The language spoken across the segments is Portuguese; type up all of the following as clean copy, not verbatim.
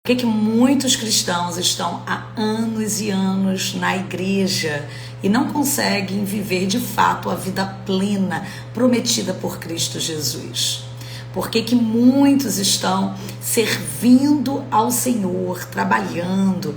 Por que muitos cristãos estão há anos e anos na igreja e não conseguem viver de fato a vida plena prometida por Cristo Jesus? Por que muitos estão servindo ao Senhor, trabalhando,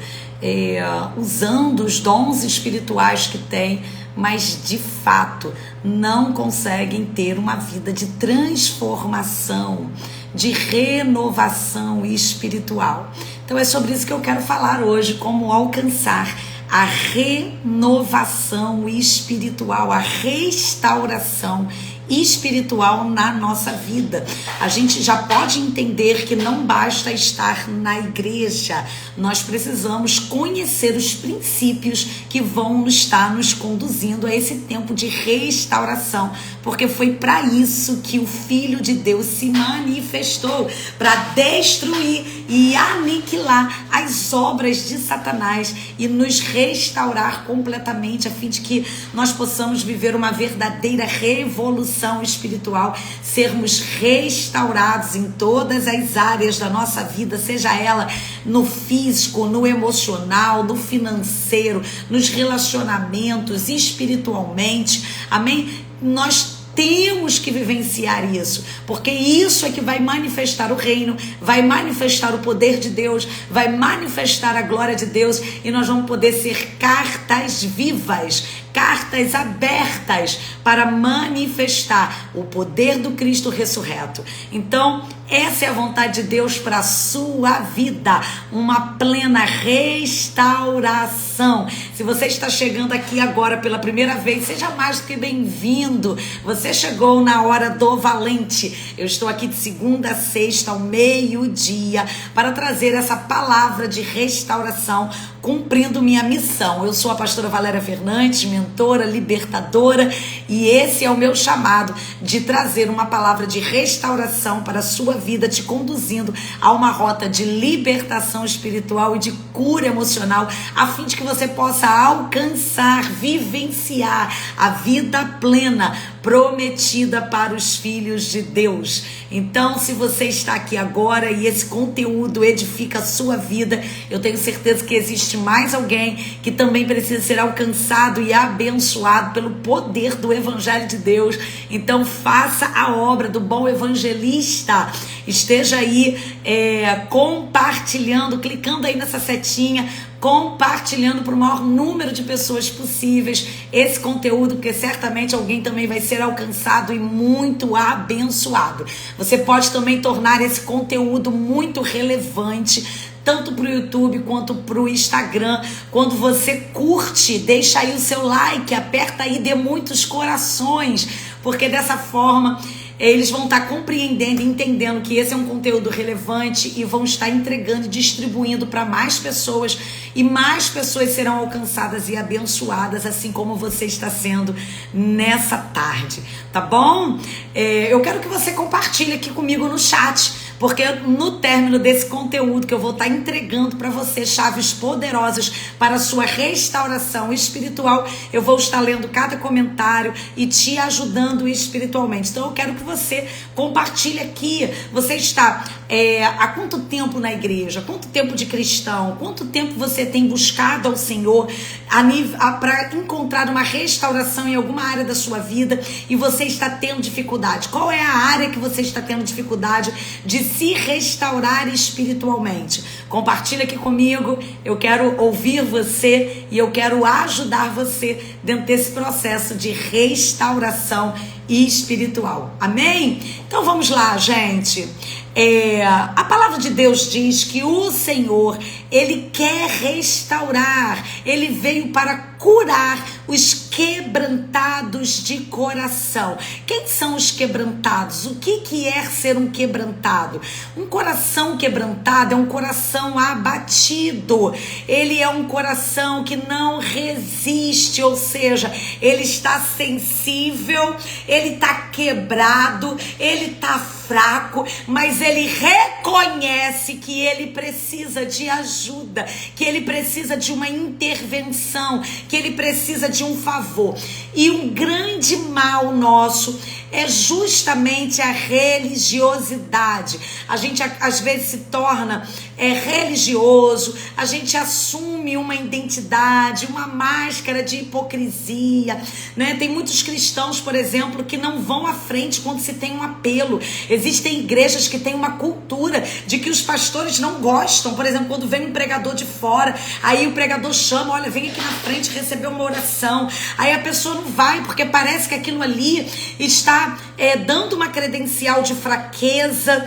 usando os dons espirituais que têm, mas de fato não conseguem ter uma vida de transformação, de renovação espiritual? Então é sobre isso que eu quero falar hoje, como alcançar a renovação espiritual, a restauração espiritual na nossa vida. A gente já pode entender que não basta estar na igreja, nós precisamos conhecer os princípios que vão estar nos conduzindo a esse tempo de restauração, porque foi para isso que o Filho de Deus se manifestou, para destruir e aniquilar as obras de Satanás e nos restaurar completamente, a fim de que nós possamos viver uma verdadeira revolução espiritual, sermos restaurados em todas as áreas da nossa vida, seja ela no físico, no emocional, no financeiro, nos relacionamentos, espiritualmente, amém? Nós temos que vivenciar isso, porque isso é que vai manifestar o reino, vai manifestar o poder de Deus, vai manifestar a glória de Deus, e nós vamos poder ser cartas vivas, cartas abertas para manifestar o poder do Cristo ressurreto. Então, essa é a vontade de Deus para a sua vida, uma plena restauração. Se você está chegando aqui agora pela primeira vez, seja mais do que bem-vindo. Você chegou na hora do valente. Eu estou aqui de segunda a sexta ao meio-dia para trazer essa palavra de restauração, cumprindo minha missão. Eu sou a pastora Valéria Fernandes, mentora, libertadora, e esse é o meu chamado de trazer uma palavra de restauração para a sua vida, te conduzindo a uma rota de libertação espiritual e de cura emocional, a fim de que você possa alcançar, vivenciar a vida plena prometida para os filhos de Deus. Então, se você está aqui agora e esse conteúdo edifica a sua vida, eu tenho certeza que existe mais alguém que também precisa ser alcançado e abençoado pelo poder do Evangelho de Deus. Então, faça a obra do bom evangelista. Esteja aí compartilhando, clicando aí nessa setinha, compartilhando para o maior número de pessoas possíveis esse conteúdo, porque certamente alguém também vai ser alcançado e muito abençoado. Você pode também tornar esse conteúdo muito relevante, tanto para o YouTube quanto para o Instagram. Quando você curte, deixa aí o seu like, aperta aí, dê muitos corações, porque dessa forma eles vão estar compreendendo e entendendo que esse é um conteúdo relevante e vão estar entregando e distribuindo para mais pessoas, e mais pessoas serão alcançadas e abençoadas, assim como você está sendo nessa tarde, tá bom? Eu quero que você compartilhe aqui comigo no chat, porque no término desse conteúdo que eu vou estar entregando para você, chaves poderosas para a sua restauração espiritual, eu vou estar lendo cada comentário e te ajudando espiritualmente. Então eu quero que você compartilhe aqui. Você está há quanto tempo na igreja? Quanto tempo de cristão? Quanto tempo você tem buscado ao Senhor para encontrar uma restauração em alguma área da sua vida e você está tendo dificuldade? Qual é a área que você está tendo dificuldade de se restaurar espiritualmente? Compartilha aqui comigo. Eu quero ouvir você e eu quero ajudar você dentro desse processo de restauração espiritual. Amém? Então vamos lá, gente. A palavra de Deus diz que o Senhor, Ele quer restaurar, Ele veio para curar os quebrantados de coração. Quem são os quebrantados? O que é ser um quebrantado? Um coração quebrantado é um coração abatido. Ele é um coração que não resiste, ou seja, ele está sensível, ele está quebrado, ele está fraco, mas ele reconhece que ele precisa de ajuda, que ele precisa de uma intervenção, que ele precisa de um favor. E um grande mal nosso é justamente a religiosidade. A gente às vezes se torna religioso, a gente assume uma identidade, uma máscara de hipocrisia, né? Tem muitos cristãos, por exemplo, que não vão à frente quando se tem um apelo. Existem igrejas que têm uma cultura de que os pastores não gostam. Por exemplo, quando vem um pregador de fora, aí o pregador chama, olha, vem aqui na frente receber uma oração. Aí a pessoa não vai, porque parece que aquilo ali está dando uma credencial de fraqueza,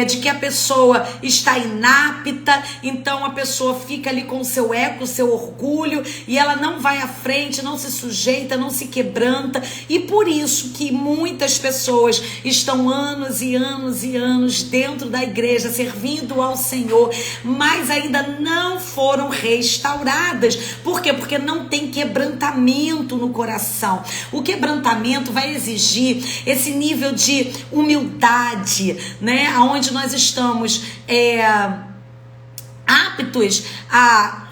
de que a pessoa está inapta. Então a pessoa fica ali com o seu ego, o seu orgulho, e ela não vai à frente, não se sujeita, não se quebranta. E por isso que muitas pessoas estão anos e anos e anos dentro da igreja, servindo ao Senhor, mas ainda não foram restauradas. Por quê? Porque não tem quebrantamento no coração. O quebrantamento vai exigir esse nível de humildade, né? Onde nós estamos aptos a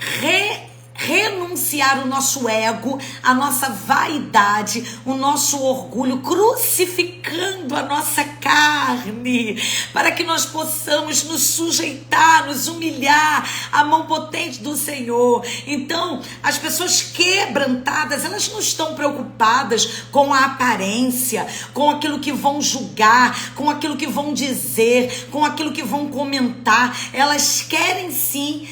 renunciar o nosso ego, a nossa vaidade, o nosso orgulho, crucificando a nossa carne, para que nós possamos nos sujeitar, nos humilhar à mão potente do Senhor. Então, as pessoas quebrantadas, elas não estão preocupadas com a aparência, com aquilo que vão julgar, com aquilo que vão dizer, com aquilo que vão comentar. Elas querem sim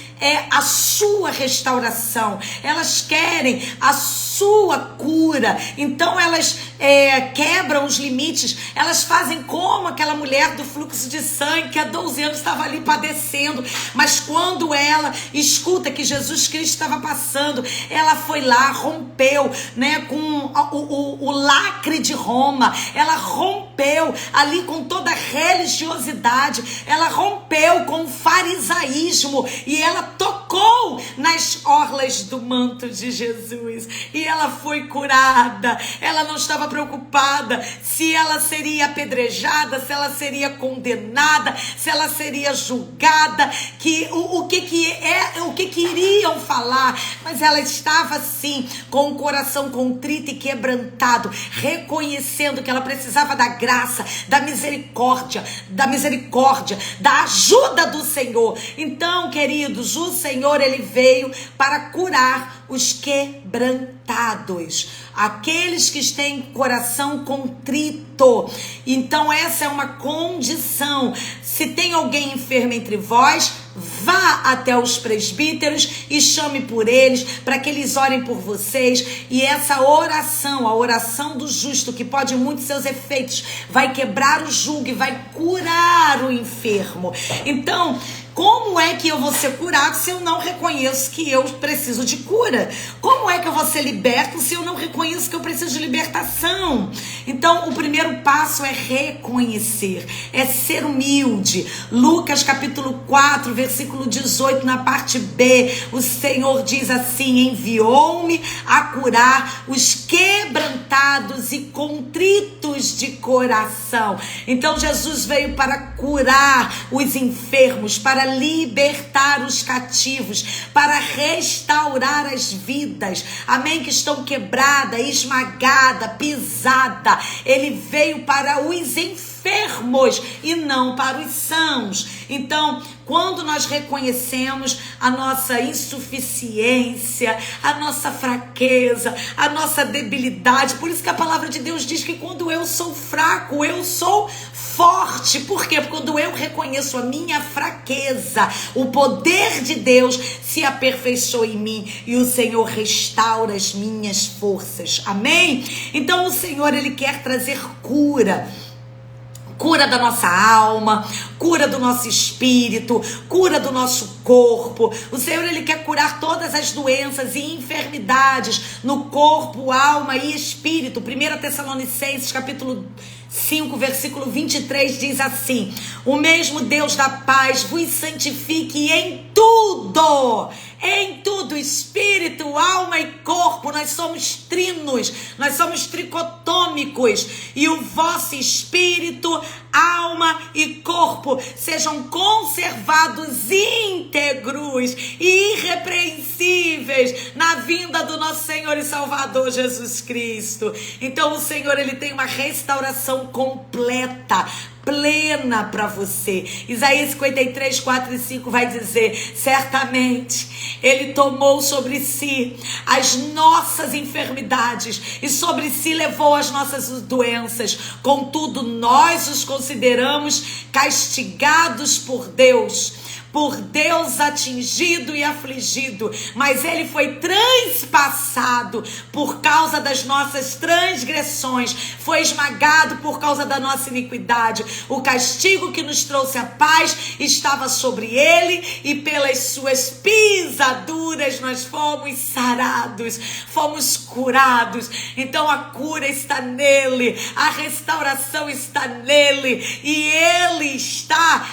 a sua restauração, elas querem a sua cura. Então elas quebram os limites, elas fazem como aquela mulher do fluxo de sangue que há 12 anos estava ali padecendo, mas quando ela escuta que Jesus Cristo estava passando, ela foi lá, rompeu, né, com o lacre de Roma, ela rompeu ali com toda a religiosidade, ela rompeu com o farisaísmo e ela tocou nas orlas do manto de Jesus e ela foi curada. Ela não estava preocupada se ela seria apedrejada, se ela seria condenada, se ela seria julgada, o que iriam falar, mas ela estava assim, com o coração contrito e quebrantado, reconhecendo que ela precisava da graça, da misericórdia, da ajuda do Senhor. Então, queridos, o Senhor, ele veio para curar os quebrantados, aqueles que têm coração contrito. Então essa é uma condição. Se tem alguém enfermo entre vós, vá até os presbíteros e chame por eles, para que eles orem por vocês. E essa oração, a oração do justo, que pode muitos seus efeitos, vai quebrar o jugo e vai curar o enfermo. Então, como é que eu vou ser curado se eu não reconheço que eu preciso de cura? Como é que eu vou ser liberto se eu não reconheço que eu preciso de libertação? Então, o primeiro passo é reconhecer, é ser humilde. Lucas capítulo 4, versículo 18, na parte B, o Senhor diz assim: enviou-me a curar os quebrantados e contritos de coração. Então, Jesus veio para curar os enfermos, para libertar os cativos, para restaurar as vidas, amém, que estão quebrada, esmagada, pisada. Ele veio para os enfermos e não para os sãos. Então, quando nós reconhecemos a nossa insuficiência, a nossa fraqueza, a nossa debilidade, por isso que a palavra de Deus diz que quando eu sou fraco, eu sou forte. Por quê? Porque quando eu reconheço a minha fraqueza, o poder de Deus se aperfeiçoa em mim e o Senhor restaura as minhas forças. Amém? Então o Senhor, ele quer trazer cura. Cura da nossa alma, cura do nosso espírito, cura do nosso corpo. O Senhor, ele quer curar todas as doenças e enfermidades no corpo, alma e espírito. 1 Tessalonicenses capítulo 5, versículo 23 diz assim: o mesmo Deus da paz vos santifique em tudo, espírito, alma e corpo. Nós somos trinos, nós somos tricotômicos, e o vosso espírito, alma e corpo sejam conservados íntegros íntegros e irrepreensíveis na vinda do nosso Senhor e Salvador Jesus Cristo. Então o Senhor, ele tem uma restauração completa, plena para você. Isaías 53, 4 e 5 vai dizer: certamente ele tomou sobre si as nossas enfermidades e sobre si levou as nossas doenças, contudo nós os consideramos castigados por Deus atingido e afligido, mas ele foi transpassado por causa das nossas transgressões, foi esmagado por causa da nossa iniquidade. O castigo que nos trouxe a paz estava sobre ele, e pelas suas pisaduras nós fomos sarados, fomos curados. Então a cura está nele, a restauração está nele, e ele está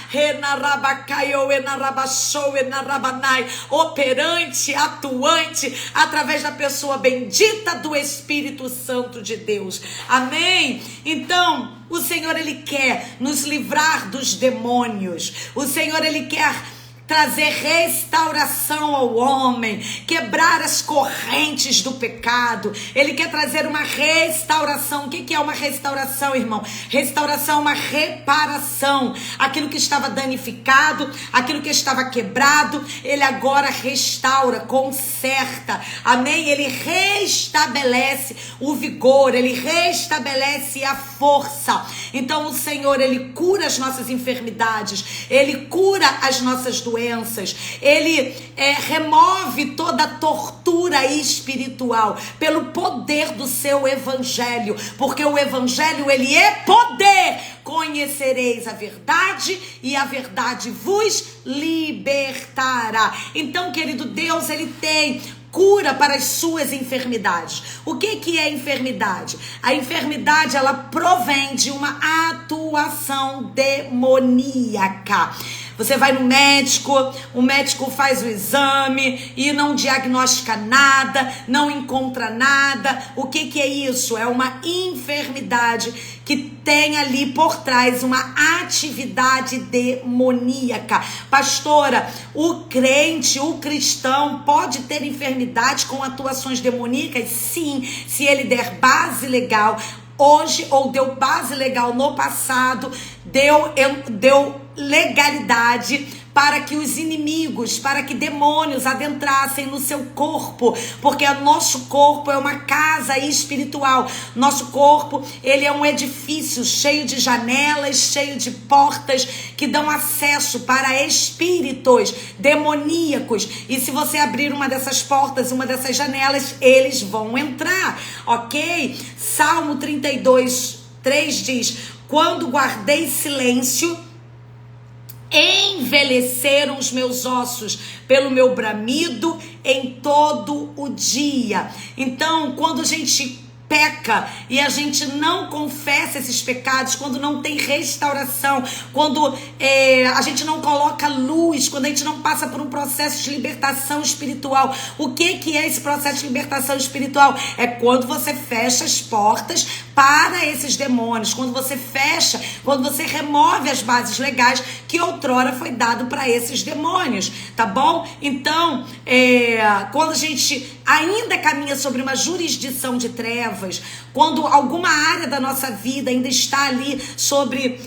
operante, atuante, através da pessoa bendita do Espírito Santo de Deus. Amém? Então, o Senhor, ele quer nos livrar dos demônios. O Senhor, ele quer trazer restauração ao homem, quebrar as correntes do pecado. Ele quer trazer uma restauração. O que é uma restauração, irmão? Restauração é uma reparação. Aquilo que estava danificado, aquilo que estava quebrado, ele agora restaura, conserta. Amém? Ele restabelece o vigor, ele restabelece a força. Então o Senhor, ele cura as nossas enfermidades, ele cura as nossas doenças, ele remove toda a tortura espiritual pelo poder do seu evangelho, porque o evangelho, ele é poder. Conhecereis a verdade e a verdade vos libertará. Então, querido, Deus, ele tem cura para as suas enfermidades. O que é enfermidade? A enfermidade, ela provém de uma atuação demoníaca. Você vai no médico, o médico faz o exame e não diagnostica nada, não encontra nada. O que é isso? É uma enfermidade que tem ali por trás uma atividade demoníaca. Pastora, o crente, o cristão pode ter enfermidade com atuações demoníacas? Sim, se ele der base legal hoje, ou deu base legal no passado, deu legalidade para que os inimigos, para que demônios adentrassem no seu corpo, porque o nosso corpo é uma casa espiritual. Nosso corpo, ele é um edifício cheio de janelas, cheio de portas que dão acesso para espíritos demoníacos. E se você abrir uma dessas portas, uma dessas janelas, eles vão entrar, ok? Salmo 32, 3 diz: quando guardei silêncio, envelheceram os meus ossos pelo meu bramido em todo o dia. Então, quando a gente peca e a gente não confessa esses pecados, quando não tem restauração, quando a gente não coloca luz, quando a gente não passa por um processo de libertação espiritual. O que é esse processo de libertação espiritual? É quando você fecha as portas para esses demônios, quando você fecha, quando você remove as bases legais que outrora foi dado para esses demônios, tá bom? Então, quando a gente ainda caminha sobre uma jurisdição de trevas, quando alguma área da nossa vida ainda está ali sobre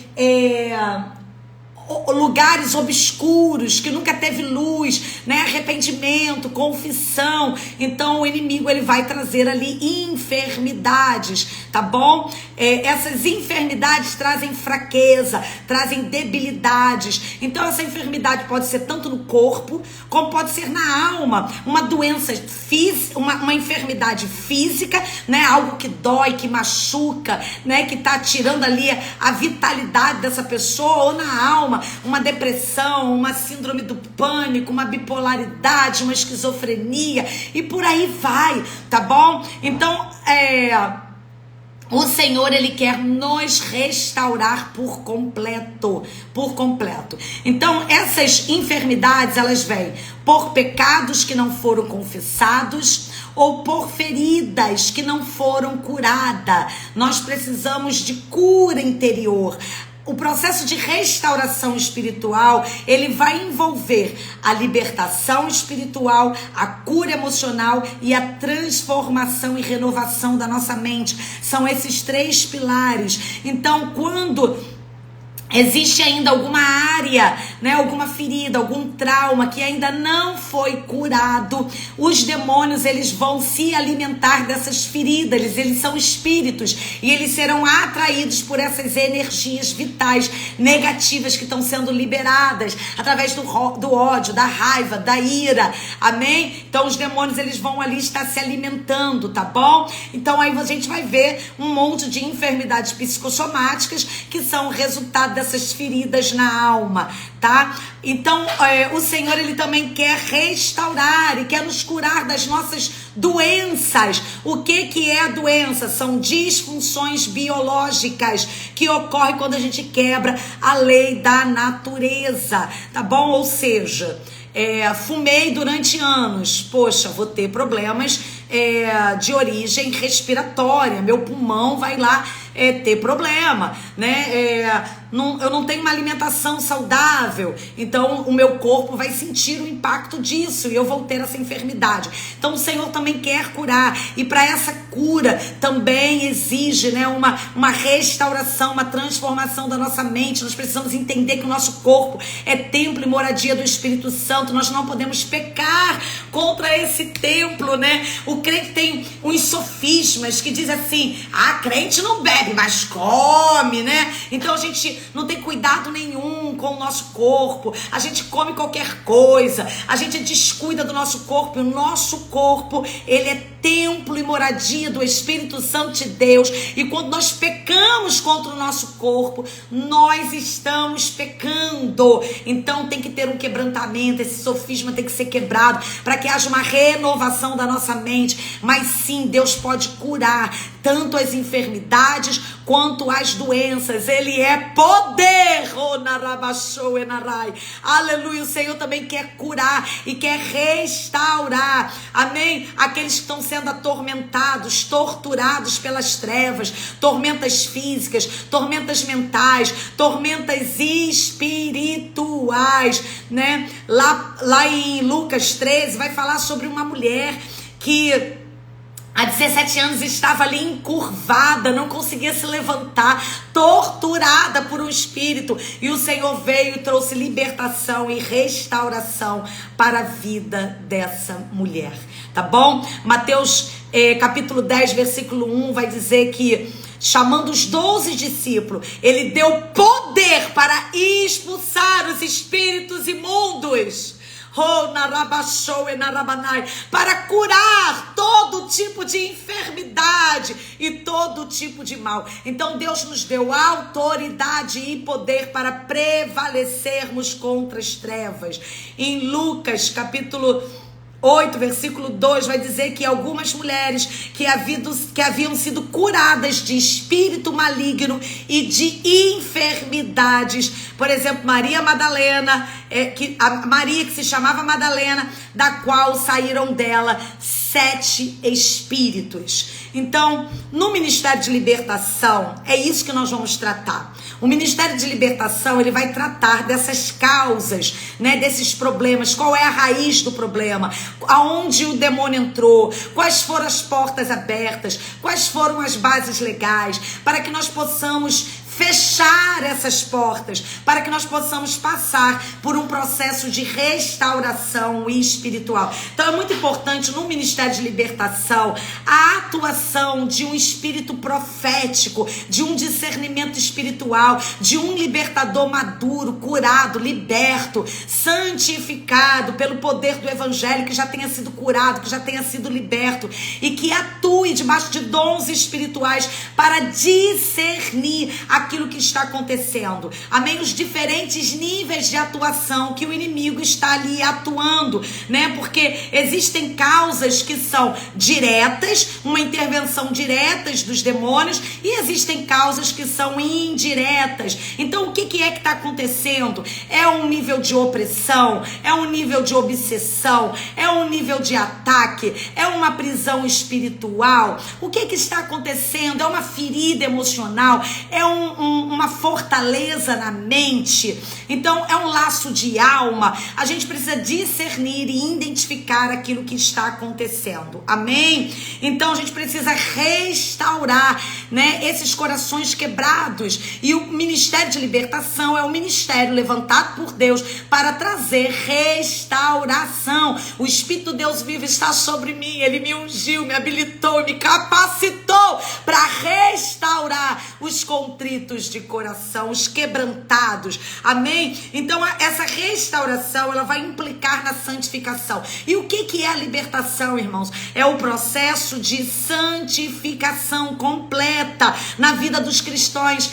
lugares obscuros, que nunca teve luz, né? Arrependimento, confissão, então o inimigo, ele vai trazer ali enfermidades, tá bom? Essas enfermidades trazem fraqueza, trazem debilidades. Então essa enfermidade pode ser tanto no corpo, como pode ser na alma, uma doença física, uma enfermidade física, né? Algo que dói, que machuca, né? Que tá tirando ali a vitalidade dessa pessoa, ou na alma, uma depressão, uma síndrome do pânico, uma bipolaridade, uma esquizofrenia, e por aí vai, tá bom? Então, o Senhor, ele quer nos restaurar por completo, por completo. Então, essas enfermidades, elas vêm por pecados que não foram confessados, ou por feridas que não foram curadas. Nós precisamos de cura interior. O processo de restauração espiritual, ele vai envolver a libertação espiritual, a cura emocional e a transformação e renovação da nossa mente. São esses 3 pilares. Então, quando existe ainda alguma área, né, alguma ferida, algum trauma que ainda não foi curado, os demônios, eles vão se alimentar dessas feridas, eles são espíritos e eles serão atraídos por essas energias vitais negativas que estão sendo liberadas através do ódio, da raiva, da ira, amém? Então os demônios, eles vão ali estar se alimentando, tá bom? Então aí a gente vai ver um monte de enfermidades psicossomáticas que são resultado dessas feridas na alma, tá? Então, o Senhor, ele também quer restaurar e quer nos curar das nossas doenças. O que é a doença? São disfunções biológicas que ocorrem quando a gente quebra a lei da natureza, tá bom? Ou seja, fumei durante anos, poxa, vou ter problemas de origem respiratória, meu pulmão vai lá ter problema, né? Eu não tenho uma alimentação saudável, então o meu corpo vai sentir o impacto disso e eu vou ter essa enfermidade. Então o Senhor também quer curar, e para essa cura também exige, né, uma restauração, uma transformação da nossa mente. Nós precisamos entender que o nosso corpo é templo e moradia do Espírito Santo. Nós não podemos pecar contra esse templo, né? O crente tem uns sofismas que diz assim: crente não bebe, mas come, né? Então a gente não tem cuidado nenhum com o nosso corpo, a gente come qualquer coisa, a gente descuida do nosso corpo. E o nosso corpo, ele é templo e moradia do Espírito Santo de Deus, e quando nós pecamos contra o nosso corpo, nós estamos pecando. Então tem que ter um quebrantamento, esse sofisma tem que ser quebrado para que haja uma renovação da nossa mente. Mas sim, Deus pode curar tanto as enfermidades quanto as doenças. Ele é poder. Aleluia. O Senhor também quer curar e quer restaurar, amém? Aqueles que estão sendo atormentados, torturados pelas trevas, tormentas físicas, tormentas mentais, tormentas espirituais, né? Lá em Lucas 13 vai falar sobre uma mulher que há 17 anos estava ali encurvada, não conseguia se levantar, torturada por um espírito. E o Senhor veio e trouxe libertação e restauração para a vida dessa mulher. Tá bom? Mateus capítulo 10, versículo 1 vai dizer que, chamando os 12 discípulos, ele deu poder para expulsar os espíritos imundos. Para curar todo tipo de enfermidade e todo tipo de mal. Então Deus nos deu autoridade e poder para prevalecermos contra as trevas. Em Lucas capítulo 8, versículo 2, vai dizer que algumas mulheres que haviam sido curadas de espírito maligno e de enfermidades, por exemplo, Maria Madalena, a Maria que se chamava Madalena, da qual saíram dela 7 espíritos. Então, no Ministério de Libertação, é isso que nós vamos tratar. O Ministério de Libertação, ele vai tratar dessas causas, né, desses problemas. Qual é a raiz do problema? Aonde o demônio entrou? Quais foram as portas abertas? Quais foram as bases legais? Para que nós possamos fechar essas portas, para que nós possamos passar por um processo de restauração espiritual. Então é muito importante no Ministério de Libertação a atuação de um espírito profético, de um discernimento espiritual, de um libertador maduro, curado, liberto, santificado pelo poder do Evangelho, que já tenha sido curado, que já tenha sido liberto e que atue debaixo de dons espirituais para discernir aquilo que está acontecendo, amém? Os diferentes níveis de atuação que o inimigo está ali atuando, né? Porque existem causas que são diretas, uma intervenção direta dos demônios, e existem causas que são indiretas. Então o que é que está acontecendo? É um nível de opressão, é um nível de obsessão, é um nível de ataque, é uma prisão espiritual. O que está acontecendo? É uma ferida emocional, é um uma fortaleza na mente. Então é um laço de alma. A gente precisa discernir e identificar aquilo que está acontecendo. Amém? Então a gente precisa restaurar, né, esses corações quebrados. E o ministério de libertação é um ministério levantado por Deus para trazer restauração. O Espírito de Deus vivo está sobre mim. Ele me ungiu, me habilitou, me capacitou para restaurar os contritos de coração, os quebrantados. Amém? Então essa restauração, ela vai implicar na santificação. E o que é a libertação, irmãos? É o processo de santificação completa na vida dos cristãos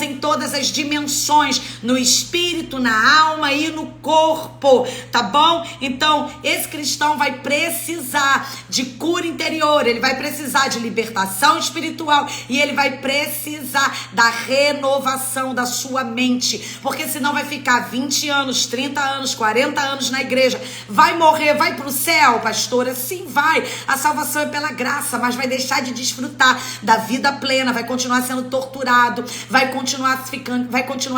em todas as dimensões, no espírito, na alma e no corpo, tá bom? Então esse cristão vai precisar de cura interior, ele vai precisar de libertação espiritual e ele vai precisar da renovação da sua mente, porque senão vai ficar 20 anos, 30 anos, 40 anos na igreja, vai morrer, vai pro céu, pastora? Sim, vai. A salvação é pela graça, mas vai deixar de desfrutar da vida plena, vai continuar sendo torturado, vai continuar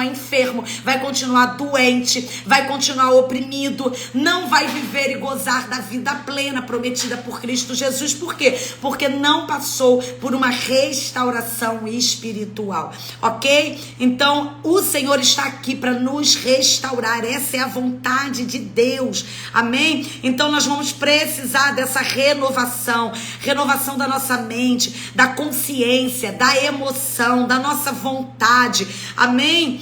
enfermo, vai continuar doente, vai continuar oprimido, não vai viver e gozar da vida plena prometida por Cristo Jesus. Por quê? Porque não passou por uma restauração espiritual, ok? Então o Senhor está aqui para nos restaurar. Essa é a vontade de Deus, amém? Então nós vamos precisar dessa renovação da nossa mente, da consciência, da emoção, da nossa vontade, amém?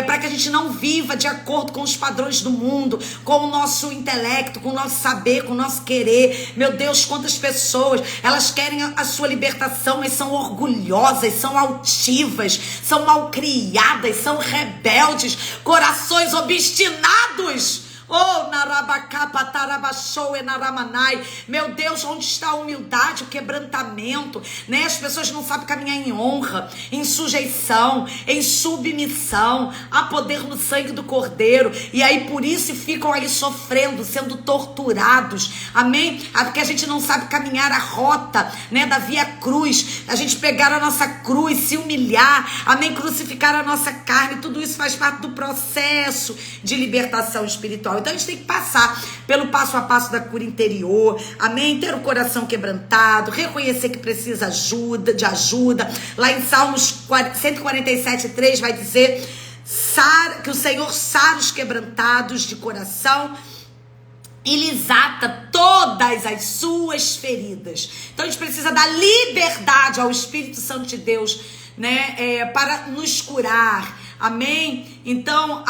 Para que a gente não viva de acordo com os padrões do mundo, com o nosso intelecto, com o nosso saber, com o nosso querer. Meu Deus, quantas pessoas, elas querem a sua libertação, mas são orgulhosas, são altivas, são malcriadas, são rebeldes, corações obstinados. Oh, narabacapa, tarabachou e naramanai. Meu Deus, onde está a humildade, o quebrantamento, né? As pessoas não sabem caminhar em honra, em sujeição, em submissão. Há poder no sangue do Cordeiro. E aí por isso ficam aí sofrendo, sendo torturados. Amém? Porque a gente não sabe caminhar a rota, né, da via cruz. A gente pegar a nossa cruz, se humilhar. Amém? Crucificar a nossa carne. Tudo isso faz parte do processo de libertação espiritual. Então a gente tem que passar pelo passo a passo da cura interior, amém? Ter o coração quebrantado, reconhecer que precisa de ajuda. Lá em Salmos 147:3 vai dizer que o Senhor sara os quebrantados de coração e lhes ata todas as suas feridas. Então a gente precisa dar liberdade ao Espírito Santo de Deus, né, para nos curar, amém? Então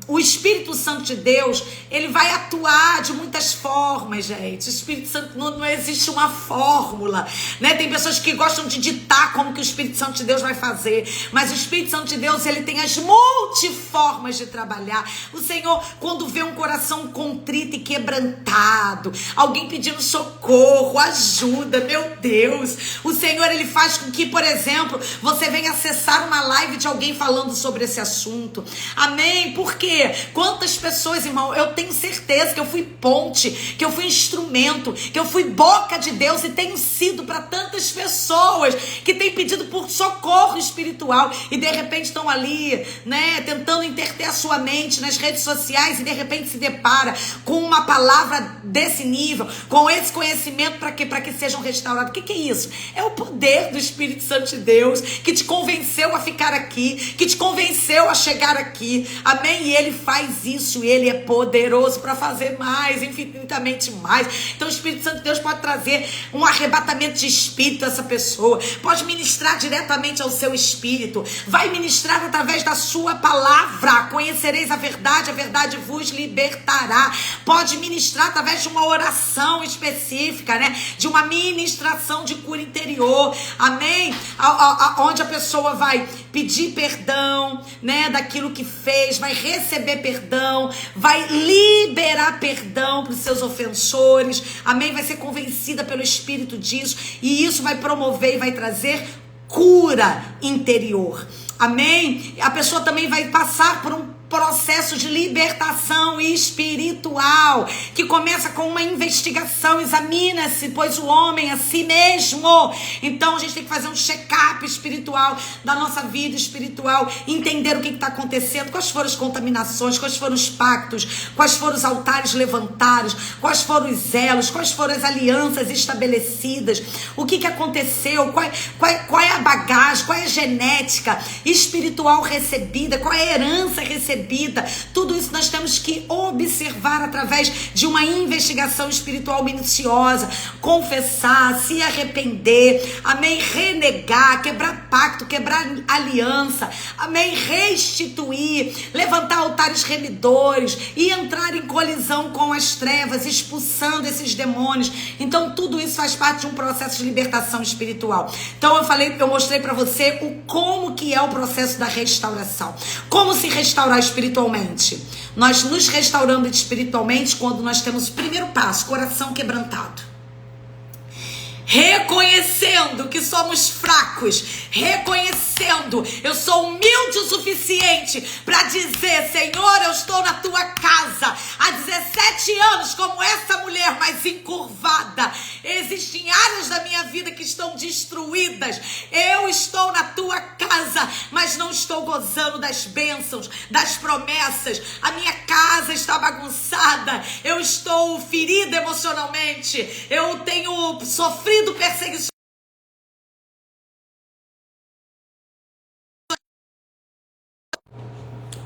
o Espírito Santo de Deus, ele vai atuar de muitas formas, gente. O Espírito Santo, não existe uma fórmula, né? Tem pessoas que gostam de ditar como que o Espírito Santo de Deus vai fazer, mas o Espírito Santo de Deus, ele tem as multiformas de trabalhar. O Senhor, quando vê um coração contrito e quebrantado, alguém pedindo socorro, ajuda, meu Deus, o Senhor, ele faz com que, por exemplo, você venha acessar uma live de alguém falando sobre esse assunto, amém? Por quê? Quantas pessoas, irmão, eu tenho certeza que eu fui ponte, que eu fui instrumento, que eu fui boca de Deus e tenho sido para tantas pessoas que têm pedido por socorro espiritual e de repente estão ali, né, tentando interter a sua mente nas redes sociais e de repente se depara com uma palavra desse nível, com esse conhecimento para que sejam restaurados. O que é isso? É o poder do Espírito Santo de Deus que te convenceu a ficar aqui, que te convenceu a chegar aqui, amém? E ele faz isso, ele é poderoso para fazer mais, infinitamente mais. Então o Espírito Santo de Deus pode trazer um arrebatamento de espírito a essa pessoa, pode ministrar diretamente ao seu espírito, vai ministrar através da sua palavra. Conhecereis a verdade vos libertará. Pode ministrar através de uma oração específica, né? De uma ministração de cura interior, amém? Onde a pessoa vai pedir perdão, né, daquilo que fez, vai receber perdão, vai liberar perdão para os seus ofensores, amém? Vai ser convencida pelo Espírito disso, e isso vai promover e vai trazer cura interior, amém? A pessoa também vai passar por um processo de libertação espiritual, que começa com uma investigação, examina-se, pois o homem a si mesmo. Então a gente tem que fazer um check-up espiritual da nossa vida espiritual, entender o que está acontecendo, quais foram as contaminações, quais foram os pactos, quais foram os altares levantados, quais foram os elos, quais foram as alianças estabelecidas, o que aconteceu, qual é a bagagem, qual é a genética espiritual recebida, qual é a herança recebida. Tudo isso nós temos que observar através de uma investigação espiritual minuciosa, confessar, se arrepender, amém, renegar, quebrar pacto, quebrar aliança, amém, restituir, levantar altares remidores e entrar em colisão com as trevas, expulsando esses demônios. Então tudo isso faz parte de um processo de libertação espiritual. Então eu mostrei para você como que é o processo da restauração. Como se restaurar espiritualmente? Nós nos restauramos espiritualmente quando nós temos o primeiro passo, coração quebrantado. Reconhecendo que somos fracos, reconhecendo, eu sou humilde o suficiente para dizer: Senhor, eu estou na tua casa há 17 anos como essa mulher, mas encurvada. Existem áreas da minha vida que estão destruídas. Eu estou na tua casa, mas não estou gozando das bênçãos, das promessas. A minha casa está bagunçada, eu estou ferida emocionalmente, eu tenho sofrido perseguição.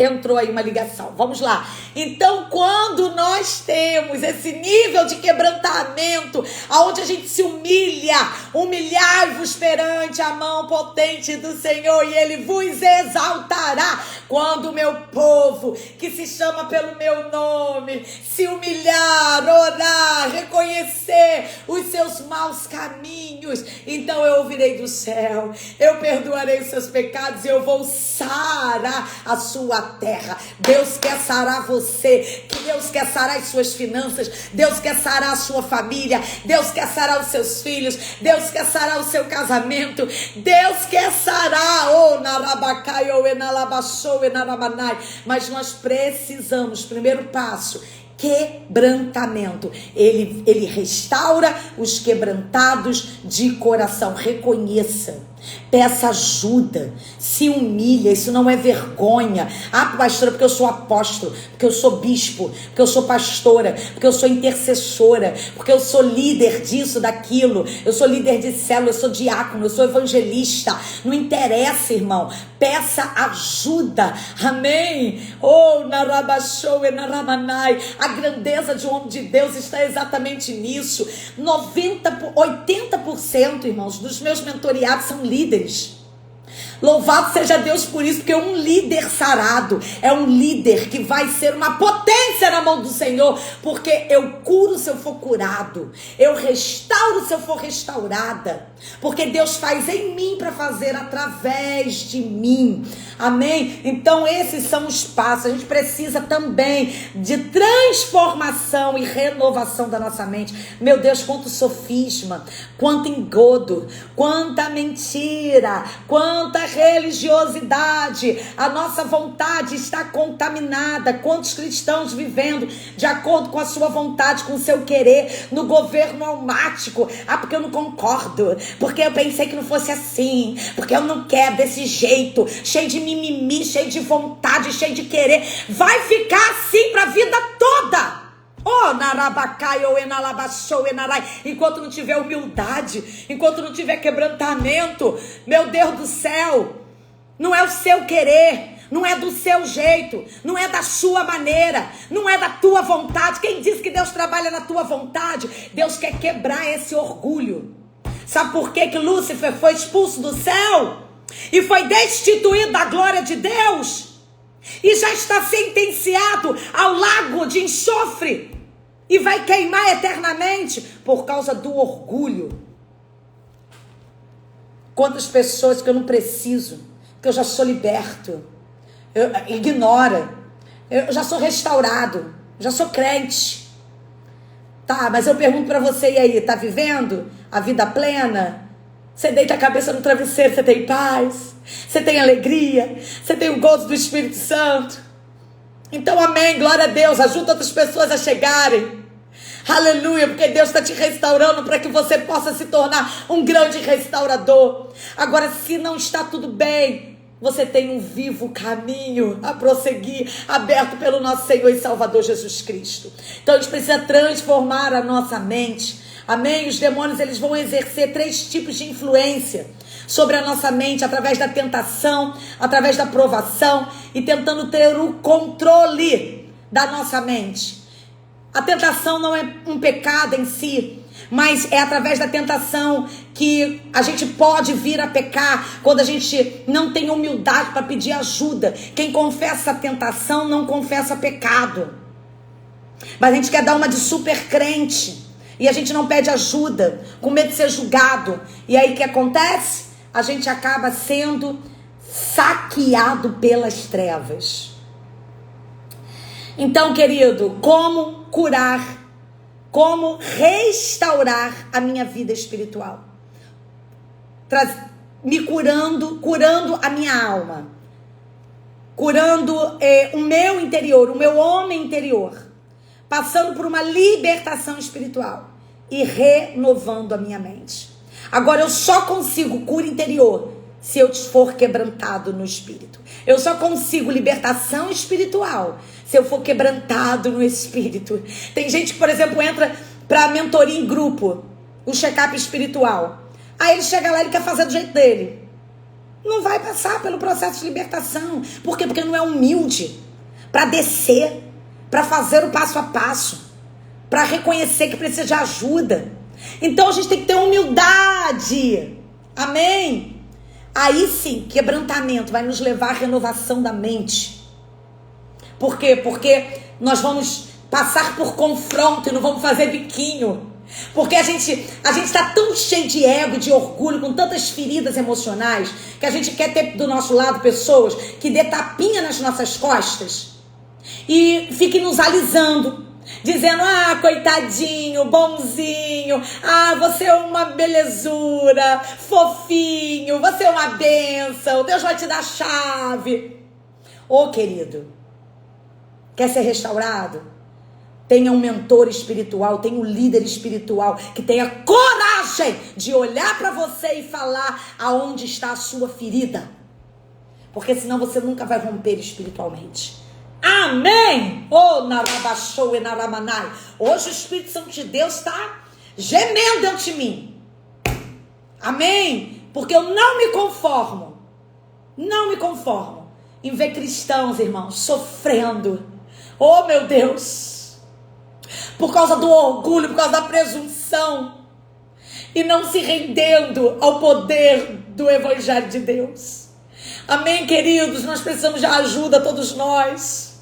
Entrou aí uma ligação, vamos lá. Então, quando nós temos esse nível de quebrantamento, aonde a gente se humilha, humilhai-vos perante a mão potente do Senhor e Ele vos exaltará. Quando o meu povo, que se chama pelo meu nome, se humilhar, orar, reconhecer os seus maus caminhos, então eu ouvirei do céu, eu perdoarei os seus pecados e eu vou sarar a sua terra. Deus quer sarar você, que Deus quer sarar as suas finanças, Deus quer sarar a sua família, Deus quer sarar os seus filhos, Deus quer sarar o seu casamento, Deus quer sarar, mas nós precisamos, primeiro passo, quebrantamento. Ele restaura os quebrantados de coração. Reconheça, peça ajuda, se humilha. Isso não é vergonha. Ah, pastora, porque eu sou apóstolo, porque eu sou bispo, porque eu sou pastora, porque eu sou intercessora, porque eu sou líder disso, daquilo, eu sou líder de célula, eu sou diácono, eu sou evangelista. Não interessa, irmão, peça ajuda. Amém? Oh, narabashou e naramanai. A grandeza de um homem de Deus está exatamente nisso. 80%, irmãos, dos meus mentoriados são líderes. Louvado seja Deus por isso, porque um líder sarado é um líder que vai ser uma potência na mão do Senhor, porque eu curo se eu for curado, eu restauro se eu for restaurada, porque Deus faz em mim para fazer através de mim. Amém? Então esses são os passos. A gente precisa também de transformação e renovação da nossa mente. Meu Deus, quanto sofisma, quanto engodo, quanta mentira, quanta religiosidade. A nossa vontade está contaminada. Quantos cristãos vivendo de acordo com a sua vontade, com o seu querer, no governo almático. Ah, porque eu não concordo, porque eu pensei que não fosse assim, porque eu não quero desse jeito, cheio de mimimi, cheio de vontade, cheio de querer. Vai ficar assim para a vida toda. Oh, narabacai, ou enalabachou, enarai. Enquanto não tiver humildade, enquanto não tiver quebrantamento, meu Deus do céu, não é o seu querer, não é do seu jeito, não é da sua maneira, não é da tua vontade. Quem diz que Deus trabalha na tua vontade? Deus quer quebrar esse orgulho. Sabe por que Lúcifer foi expulso do céu e foi destituído da glória de Deus? E já está sentenciado ao lago de enxofre e vai queimar eternamente por causa do orgulho. Quantas pessoas que eu não preciso, que eu já sou liberto, ignora, eu já sou restaurado, já sou crente. Tá, mas eu pergunto para você, e aí, tá vivendo a vida plena? Você deita a cabeça no travesseiro, você tem paz, você tem alegria, você tem o gozo do Espírito Santo. Então, amém, glória a Deus, ajuda outras pessoas a chegarem. Aleluia, porque Deus está te restaurando para que você possa se tornar um grande restaurador. Agora, se não está tudo bem, você tem um vivo caminho a prosseguir, aberto pelo nosso Senhor e Salvador Jesus Cristo. Então, a gente precisa transformar a nossa mente. Amém? Os demônios, eles vão exercer 3 tipos de influência sobre a nossa mente, através da tentação, através da provação e tentando ter o controle da nossa mente. A tentação não é um pecado em si, mas é através da tentação que a gente pode vir a pecar quando a gente não tem humildade para pedir ajuda. Quem confessa a tentação não confessa pecado. Mas a gente quer dar uma de super crente e a gente não pede ajuda, com medo de ser julgado. E aí o que acontece? A gente acaba sendo saqueado pelas trevas. Então, querido, como curar, como restaurar a minha vida espiritual? Me curando a minha alma, curando o meu interior, o meu homem interior, passando por uma libertação espiritual e renovando a minha mente. Agora, eu só consigo cura interior se eu for quebrantado no espírito. Eu só consigo libertação espiritual se eu for quebrantado no espírito. Tem gente que, por exemplo, entra para mentoria em grupo, o check-up espiritual. Aí ele chega lá e ele quer fazer do jeito dele. Não vai passar pelo processo de libertação. Por quê? Porque não é humilde para descer, para fazer o passo a passo, para reconhecer que precisa de ajuda. Então a gente tem que ter humildade. Amém? Aí sim, quebrantamento vai nos levar à renovação da mente. Por quê? Porque nós vamos passar por confronto e não vamos fazer biquinho. Porque a gente está tão cheio de ego, de orgulho, com tantas feridas emocionais, que a gente quer ter do nosso lado pessoas que dê tapinha nas nossas costas e fiquem nos alisando, dizendo: ah, coitadinho, bonzinho, ah, você é uma belezura, fofinho, você é uma bênção, Deus vai te dar a chave. Ô, querido, quer ser restaurado? Tenha um mentor espiritual, tenha um líder espiritual que tenha coragem de olhar para você e falar aonde está a sua ferida. Porque senão você nunca vai romper espiritualmente. Amém! Oh, narabachou e naramanai. Hoje o Espírito Santo de Deus está gemendo dentro de mim. Amém? Porque eu não me conformo em ver cristãos, irmãos, sofrendo. Oh, meu Deus! Por causa do orgulho, por causa da presunção, e não se rendendo ao poder do Evangelho de Deus. Amém, queridos? Nós precisamos de ajuda, todos nós.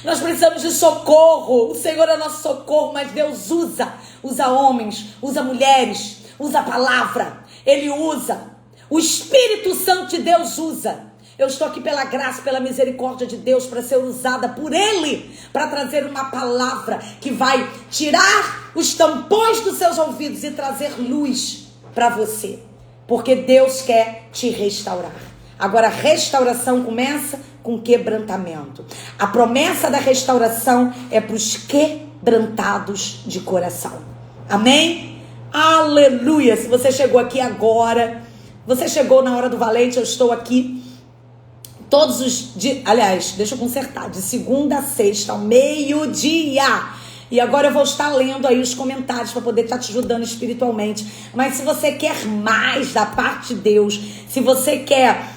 Nós precisamos de socorro. O Senhor é nosso socorro, mas Deus usa homens, usa mulheres, usa a palavra. Ele usa. O Espírito Santo de Deus usa. Eu estou aqui pela graça, pela misericórdia de Deus, para ser usada por Ele, para trazer uma palavra que vai tirar os tampões dos seus ouvidos e trazer luz para você. Porque Deus quer te restaurar. Agora, a restauração começa com quebrantamento. A promessa da restauração é para os quebrantados de coração. Amém? Aleluia! Se você chegou aqui agora, você chegou na hora do valente, eu estou aqui todos os dias, aliás, deixa eu consertar, de segunda a sexta, ao meio-dia. E agora eu vou estar lendo aí os comentários para poder estar te ajudando espiritualmente. Mas se você quer mais da parte de Deus, se você quer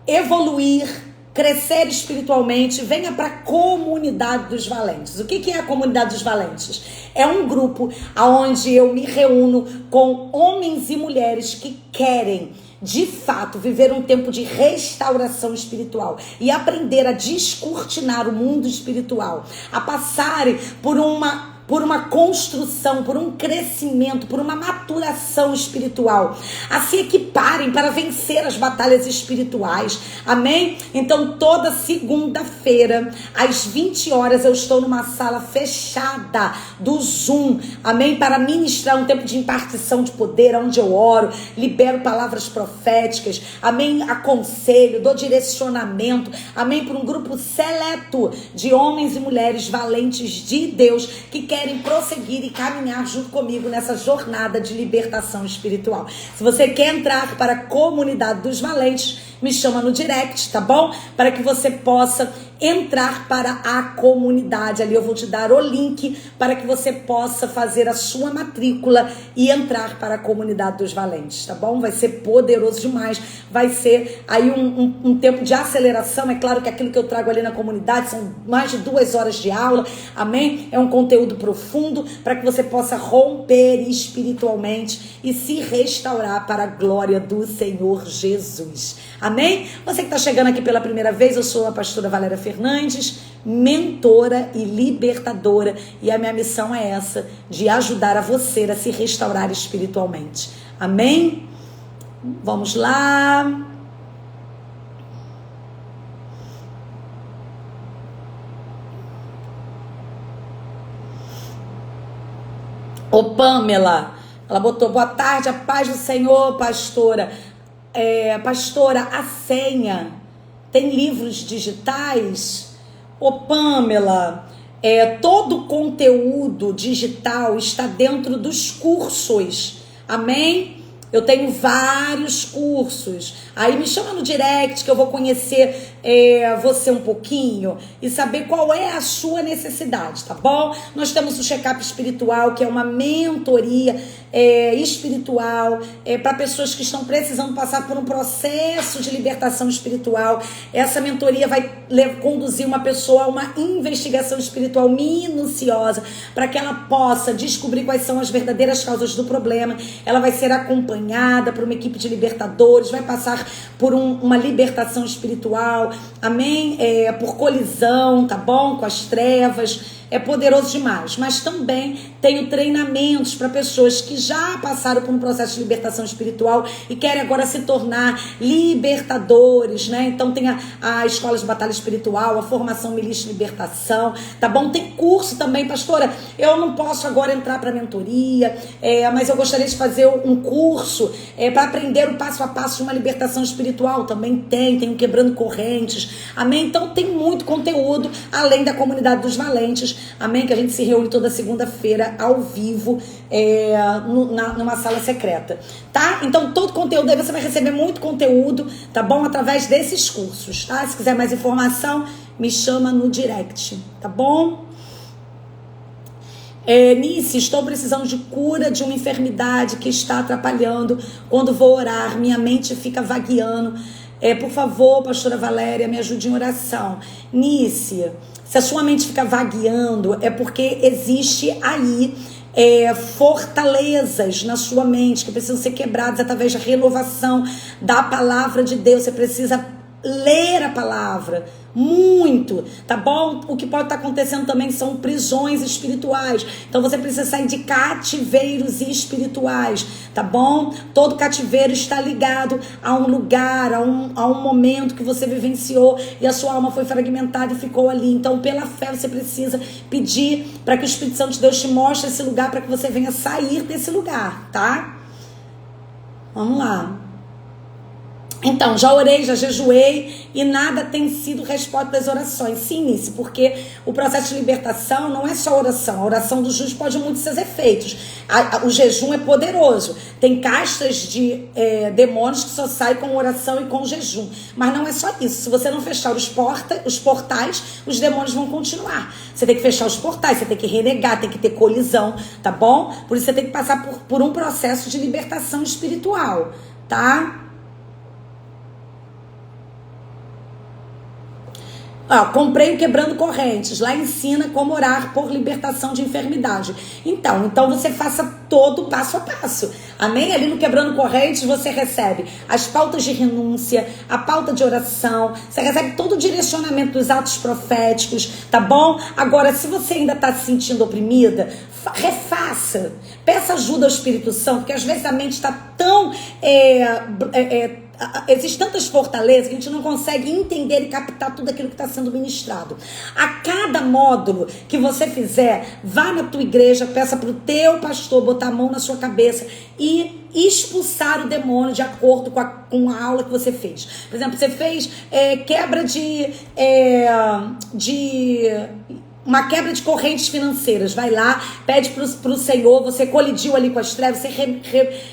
evoluir, crescer espiritualmente, venha para a comunidade dos valentes. O que é a comunidade dos valentes? É um grupo onde eu me reúno com homens e mulheres que querem de fato viver um tempo de restauração espiritual e aprender a descortinar o mundo espiritual, a passarem por uma por uma construção, por um crescimento, por uma maturação espiritual, a se equiparem para vencer as batalhas espirituais, amém? Então toda segunda-feira às 20 horas eu estou numa sala fechada do Zoom, amém? Para ministrar um tempo de impartição de poder, onde eu oro, libero palavras proféticas, amém? Aconselho, dou direcionamento, amém? Para um grupo seleto de homens e mulheres valentes de Deus que querem prosseguir e caminhar junto comigo nessa jornada de libertação espiritual. Se você quer entrar para a comunidade dos valentes, me chama no direct, tá bom? Para que você possa entrar para a comunidade. Ali eu vou te dar o link para que você possa fazer a sua matrícula e entrar para a comunidade dos valentes, tá bom? Vai ser poderoso demais. Vai ser aí um tempo de aceleração. É claro que aquilo que eu trago ali na comunidade são mais de 2 horas de aula, amém? É um conteúdo profundo para que você possa romper espiritualmente e se restaurar para a glória do Senhor Jesus. Amém? Você que está chegando aqui pela primeira vez, eu sou a pastora Valéria Fernandes, mentora e libertadora, e a minha missão é essa, de ajudar a você a se restaurar espiritualmente. Amém? Vamos lá. Ô Pamela, ela botou: boa tarde, a paz do Senhor, pastora. Pastora, a senha tem livros digitais? Ô Pamela, todo o conteúdo digital está dentro dos cursos, amém? Eu tenho vários cursos. Aí me chama no direct que eu vou conhecer você um pouquinho e saber qual é a sua necessidade, tá bom? Nós temos o check-up espiritual, que é uma mentoria espiritual para pessoas que estão precisando passar por um processo de libertação espiritual. Essa mentoria vai conduzir uma pessoa a uma investigação espiritual minuciosa para que ela possa descobrir quais são as verdadeiras causas do problema. Ela vai ser acompanhada por uma equipe de libertadores, vai passar por uma libertação espiritual, amém? Por colisão, tá bom? Com as trevas. É poderoso demais, mas também tenho treinamentos para pessoas que já passaram por um processo de libertação espiritual e querem agora se tornar libertadores, né? Então tem a escola de batalha espiritual, a formação milícia de libertação, tá bom? Tem curso também, pastora, eu não posso agora entrar para mentoria, mas eu gostaria de fazer um curso para aprender o passo a passo de uma libertação espiritual. Também tem o Quebrando Correntes, amém? Então tem muito conteúdo, além da comunidade dos valentes, amém? Que a gente se reúne toda segunda-feira ao vivo numa sala secreta, tá? Então todo conteúdo aí você vai receber muito conteúdo, tá bom? Através desses cursos, tá? Se quiser mais informação, me chama no direct, tá bom? Nice, estou precisando de cura de uma enfermidade que está atrapalhando. Quando vou orar, minha mente fica vagueando. Por favor, pastora Valéria, me ajude em oração. Nice, se a sua mente fica vagueando, é porque existe aí fortalezas na sua mente que precisam ser quebradas através da renovação da palavra de Deus. Você precisa ler a palavra muito, tá bom? O que pode estar acontecendo também são prisões espirituais. Então você precisa sair de cativeiros espirituais, tá bom? Todo cativeiro está ligado a um lugar, a um momento que você vivenciou e a sua alma foi fragmentada e ficou ali. Então, pela fé, você precisa pedir para que o Espírito Santo de Deus te mostre esse lugar para que você venha sair desse lugar, tá? Vamos lá. Então, já orei, já jejuei e nada tem sido resposta das orações. Sim, Nice, porque o processo de libertação não é só oração. A oração do justo pode muitos seus efeitos. O jejum é poderoso. Tem castas de demônios que só saem com oração e com jejum. Mas não é só isso. Se você não fechar os portais, os demônios vão continuar. Você tem que fechar os portais, você tem que renegar, tem que ter colisão, tá bom? Por isso você tem que passar por um processo de libertação espiritual, tá? Comprei o Quebrando Correntes. Lá ensina como orar por libertação de enfermidade. Então você faça todo o passo a passo. Amém? Ali no Quebrando Correntes você recebe as pautas de renúncia, a pauta de oração, você recebe todo o direcionamento dos atos proféticos, tá bom? Agora, se você ainda está se sentindo oprimida, refaça. Peça ajuda ao Espírito Santo, porque às vezes a mente está tão... Existem tantas fortalezas que a gente não consegue entender e captar tudo aquilo que está sendo ministrado. A cada módulo que você fizer, vá na tua igreja, peça para o teu pastor botar a mão na sua cabeça e expulsar o demônio de acordo com a aula que você fez. Por exemplo, você fez uma quebra de correntes financeiras. Vai lá, pede pro Senhor, você colidiu ali com as trevas, você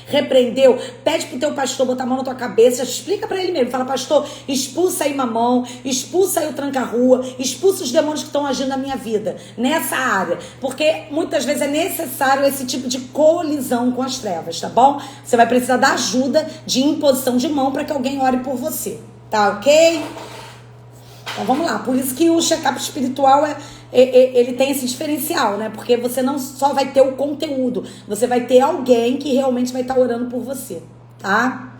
repreendeu, pede pro teu pastor botar a mão na tua cabeça, explica pra ele mesmo, fala: pastor, expulsa aí mamão, expulsa aí o tranca-rua, expulsa os demônios que estão agindo na minha vida, nessa área, porque muitas vezes é necessário esse tipo de colisão com as trevas, tá bom? Você vai precisar da ajuda de imposição de mão para que alguém ore por você, tá ok? Então vamos lá, por isso que o check-up espiritual ele tem esse diferencial, né? Porque você não só vai ter o conteúdo, você vai ter alguém que realmente vai estar orando por você, tá?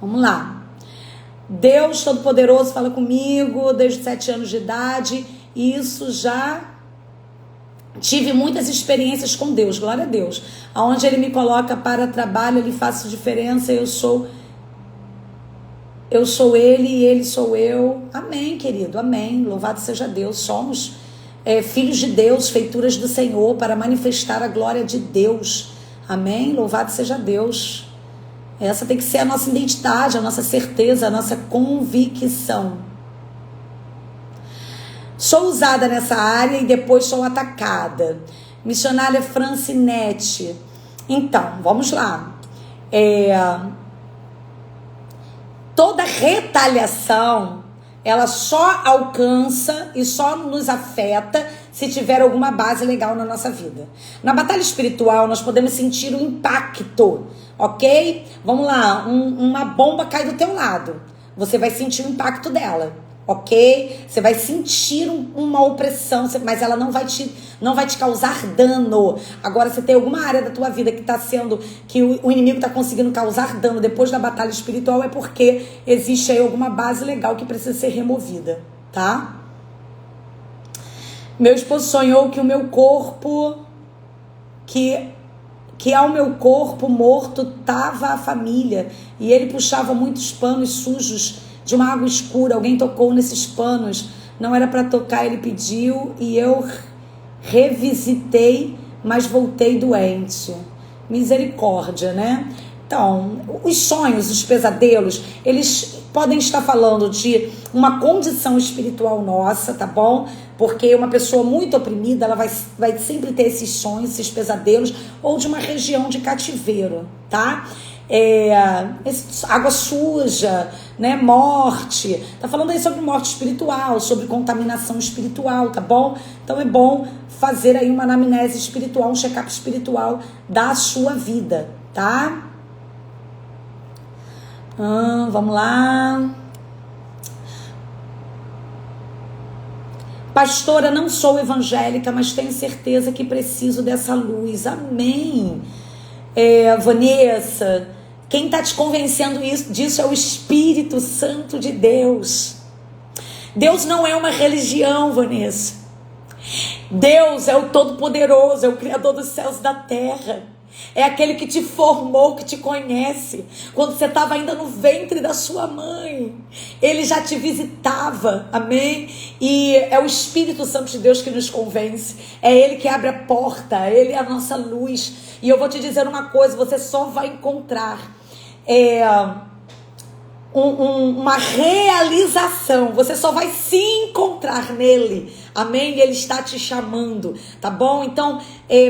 Vamos lá. Deus Todo-Poderoso fala comigo desde os 7 anos de idade. Isso já tive muitas experiências com Deus, glória a Deus. Aonde Ele me coloca para trabalho, Ele faz diferença, eu sou Ele e Ele sou eu. Amém, querido, amém. Louvado seja Deus. Somos filhos de Deus, feituras do Senhor, para manifestar a glória de Deus. Amém? Louvado seja Deus. Essa tem que ser a nossa identidade, a nossa certeza, a nossa convicção. Sou usada nessa área e depois sou atacada. Missionária Francinete. Então, vamos lá. Toda retaliação, ela só alcança e só nos afeta se tiver alguma base legal na nossa vida. Na batalha espiritual, nós podemos sentir o impacto, ok? Vamos lá, uma bomba cai do teu lado. Você vai sentir o impacto dela, ok? Você vai sentir uma opressão, mas ela não vai te causar dano. Agora, se tem alguma área da tua vida que está sendo, que o inimigo está conseguindo causar dano depois da batalha espiritual, é porque existe aí alguma base legal que precisa ser removida, tá? Meu esposo sonhou que o meu corpo, que ao meu corpo morto tava a família, e ele puxava muitos panos sujos de uma água escura. Alguém tocou nesses panos, não era para tocar, ele pediu e eu revisitei, mas voltei doente. Misericórdia, né? Então, os sonhos, os pesadelos, eles podem estar falando de uma condição espiritual nossa, tá bom? Porque uma pessoa muito oprimida, ela vai sempre ter esses sonhos, esses pesadelos, ou de uma região de cativeiro, tá? Água suja, né? Morte. Tá falando aí sobre morte espiritual, sobre contaminação espiritual, tá bom? Então é bom fazer aí uma anamnese espiritual, um check-up espiritual da sua vida, tá? Vamos lá. Pastora, não sou evangélica, mas tenho certeza que preciso dessa luz. Amém. Vanessa, quem está te convencendo disso é o Espírito Santo de Deus. Deus não é uma religião, Vanessa. Deus é o Todo-Poderoso, é o Criador dos céus e da terra. É aquele que te formou, que te conhece. Quando você estava ainda no ventre da sua mãe, Ele já te visitava, amém? E é o Espírito Santo de Deus que nos convence. É Ele que abre a porta, Ele é a nossa luz. E eu vou te dizer uma coisa, você só vai encontrar uma realização, você só vai se encontrar nele, amém? Ele está te chamando, tá bom? Então,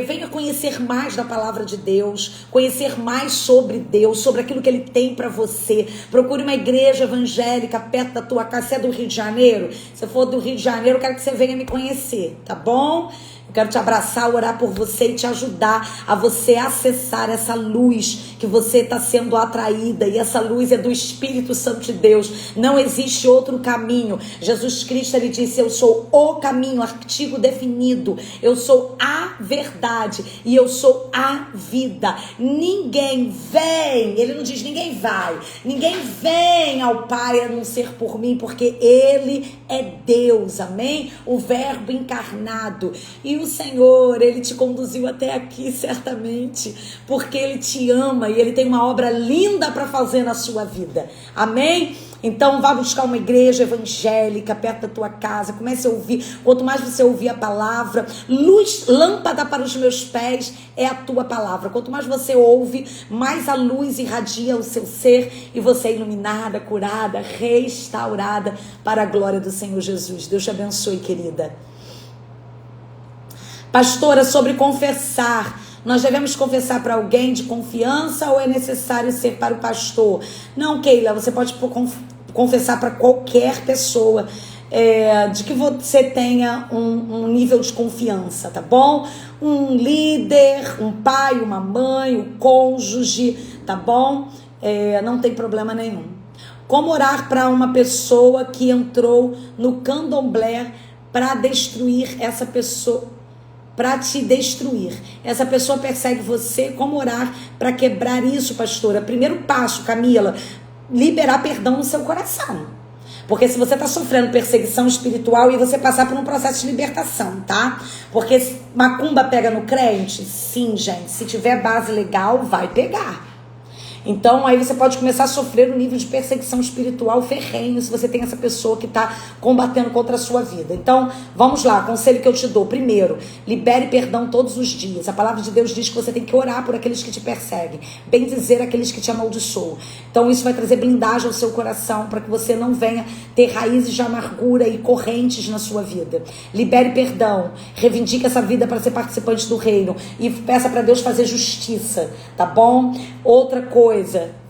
venha conhecer mais da palavra de Deus, conhecer mais sobre Deus, sobre aquilo que Ele tem para você. Procure uma igreja evangélica perto da tua casa. Você é do Rio de Janeiro? Se for do Rio de Janeiro, eu quero que você venha me conhecer, tá bom? quero te abraçar, orar por você e te ajudar a você acessar essa luz que você está sendo atraída. E essa luz é do Espírito Santo de Deus. Não existe outro caminho. Jesus Cristo, ele disse: eu sou o caminho, artigo definido. Eu sou a verdade e eu sou a vida. Ninguém vem, ele não diz ninguém vai, ninguém vem ao Pai a não ser por mim, porque ele é Deus, amém? O Verbo encarnado. E o Senhor, ele te conduziu até aqui certamente porque ele te ama e ele tem uma obra linda para fazer na sua vida, amém? Então vá buscar uma igreja evangélica perto da tua casa, comece a ouvir. Quanto mais você ouvir a palavra, luz, lâmpada para os meus pés é a tua palavra. Quanto mais você ouve, mais a luz irradia o seu ser e você é iluminada, curada, restaurada para a glória do Senhor Jesus. Deus te abençoe, querida. Pastora, sobre confessar, nós devemos confessar para alguém de confiança ou é necessário ser para o pastor? Não, Keila, você pode confessar para qualquer pessoa de que você tenha um nível de confiança, tá bom? Um líder, um pai, uma mãe, um cônjuge, tá bom? Não tem problema nenhum. Como orar para uma pessoa que entrou no candomblé para destruir essa pessoa? Para te destruir. Essa pessoa persegue você. Como orar para quebrar isso, pastora? Primeiro passo, Camila, liberar perdão no seu coração. Porque se você está sofrendo perseguição espiritual e você passar por um processo de libertação, tá? Porque macumba pega no crente? Sim, gente. Se tiver base legal, vai pegar. Então aí você pode começar a sofrer um nível de perseguição espiritual ferrenho se você tem essa pessoa que está combatendo contra a sua vida. Então vamos lá, conselho que eu te dou. Primeiro, libere perdão todos os dias. A palavra de Deus diz que você tem que orar por aqueles que te perseguem, bendizer aqueles que te amaldiçoam. Então isso vai trazer blindagem ao seu coração para que você não venha ter raízes de amargura e correntes na sua vida. Libere perdão, reivindique essa vida para ser participante do reino e peça para Deus fazer justiça, tá bom? Outra coisa,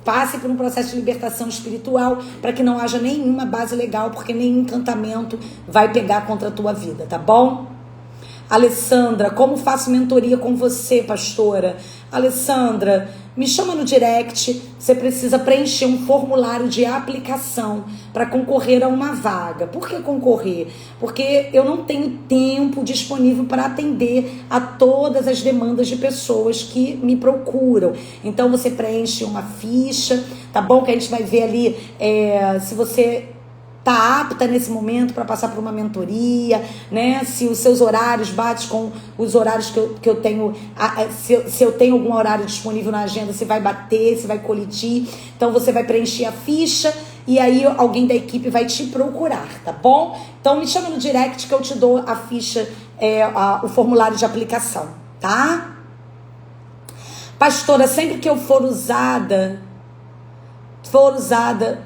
passe por um processo de libertação espiritual para que não haja nenhuma base legal, porque nenhum encantamento vai pegar contra a tua vida, tá bom? Alessandra, como faço mentoria com você, pastora? Alessandra, me chama no direct. Você precisa preencher um formulário de aplicação para concorrer a uma vaga. Por que concorrer? Porque eu não tenho tempo disponível para atender a todas as demandas de pessoas que me procuram. Então você preenche uma ficha, tá bom? Que a gente vai ver ali se você tá apta nesse momento para passar por uma mentoria, né? Se os seus horários batem com os horários que eu tenho, se eu tenho algum horário disponível na agenda, se vai bater, se vai colidir. Então você vai preencher a ficha e aí alguém da equipe vai te procurar, tá bom? Então me chama no direct que eu te dou a ficha, o formulário de aplicação, tá? Pastora, sempre que eu for usada,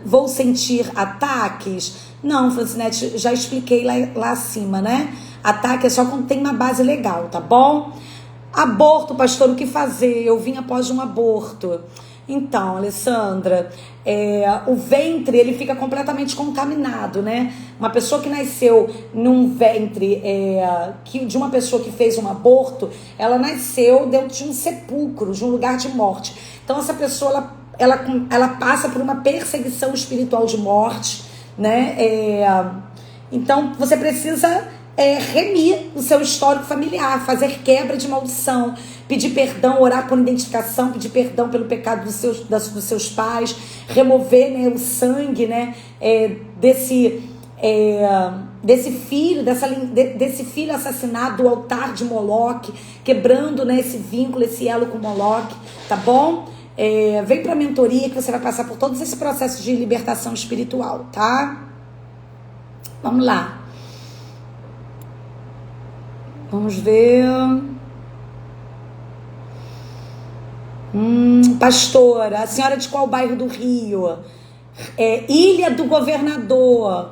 vou sentir ataques? Não, Francinete, já expliquei lá acima, né? Ataque é só quando tem uma base legal, tá bom? Aborto, pastor, o que fazer? Eu vim após um aborto. Então, Alessandra, o ventre, ele fica completamente contaminado, né? Uma pessoa que nasceu num ventre de uma pessoa que fez um aborto, ela nasceu dentro de um sepulcro, de um lugar de morte. Então, essa pessoa, ela passa por uma perseguição espiritual de morte, né? Então, você precisa remir o seu histórico familiar, fazer quebra de maldição, pedir perdão, orar por identificação, pedir perdão pelo pecado dos seus pais, remover, né, o sangue, né, desse filho, desse filho assassinado do altar de Moloque, quebrando, né, esse vínculo, esse elo com Moloque, tá bom? Vem pra mentoria que você vai passar por todos esse processo de libertação espiritual, tá? Vamos lá. Vamos ver. Pastora, a senhora de qual bairro do Rio? Ilha do Governador.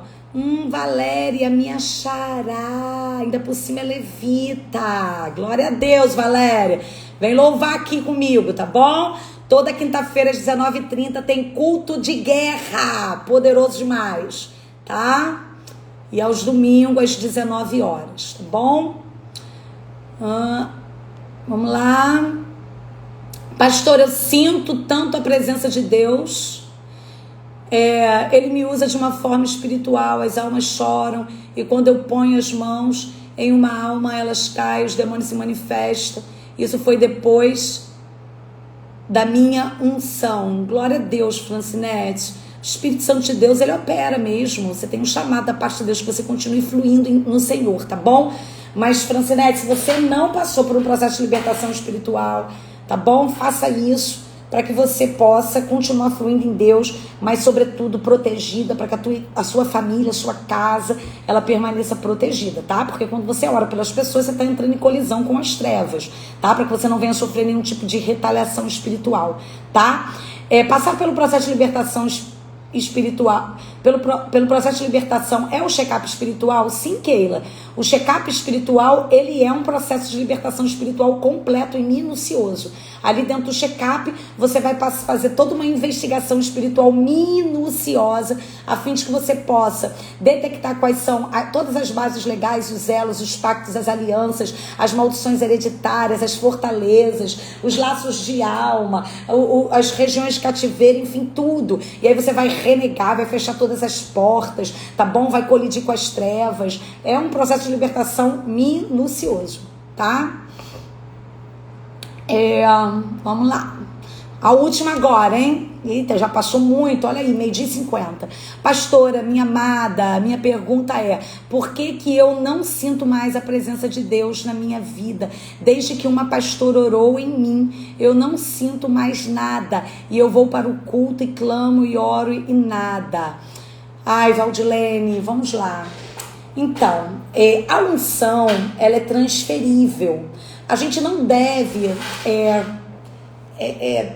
Valéria, minha xará. Ainda por cima é levita. Glória a Deus, Valéria. Vem louvar aqui comigo, tá bom? Toda quinta-feira às 19h30 tem culto de guerra. Poderoso demais, tá? E aos domingos às 19 horas, tá bom? Vamos lá. Pastor, eu sinto tanto a presença de Deus. Ele me usa de uma forma espiritual. As almas choram. E quando eu ponho as mãos em uma alma, elas caem, os demônios se manifestam. Isso foi depois da minha unção. Glória a Deus, Francinete. O Espírito Santo de Deus, ele opera mesmo. Você tem um chamado da parte de Deus, que você continue fluindo no Senhor, tá bom? Mas, Francinete, se você não passou por um processo de libertação espiritual, tá bom? Faça isso para que você possa continuar fluindo em Deus, mas sobretudo protegida, para que a sua família, a sua casa, ela permaneça protegida, tá? Porque quando você ora pelas pessoas, você está entrando em colisão com as trevas, tá? Para que você não venha sofrer nenhum tipo de retaliação espiritual, tá? Passar pelo processo de libertação espiritual, pelo processo de libertação é o check-up espiritual? Sim, Keila. O check-up espiritual, ele é um processo de libertação espiritual completo e minucioso. Ali dentro do check-up, você vai fazer toda uma investigação espiritual minuciosa, a fim de que você possa detectar quais são todas as bases legais, os elos, os pactos, as alianças, as maldições hereditárias, as fortalezas, os laços de alma, as regiões de cativeiro, enfim, tudo. E aí você vai renegar, vai fechar todas as portas, tá bom? Vai colidir com as trevas. É um processo de libertação minucioso, tá? Vamos lá. A última agora, hein? Eita, já passou muito. Olha aí, 12:50. Pastora, minha amada, minha pergunta é: por que eu não sinto mais a presença de Deus na minha vida? Desde que uma pastora orou em mim, eu não sinto mais nada. E eu vou para o culto e clamo e oro e nada. Ai, Valdilene, vamos lá. Então, a unção, ela é transferível. A gente não deve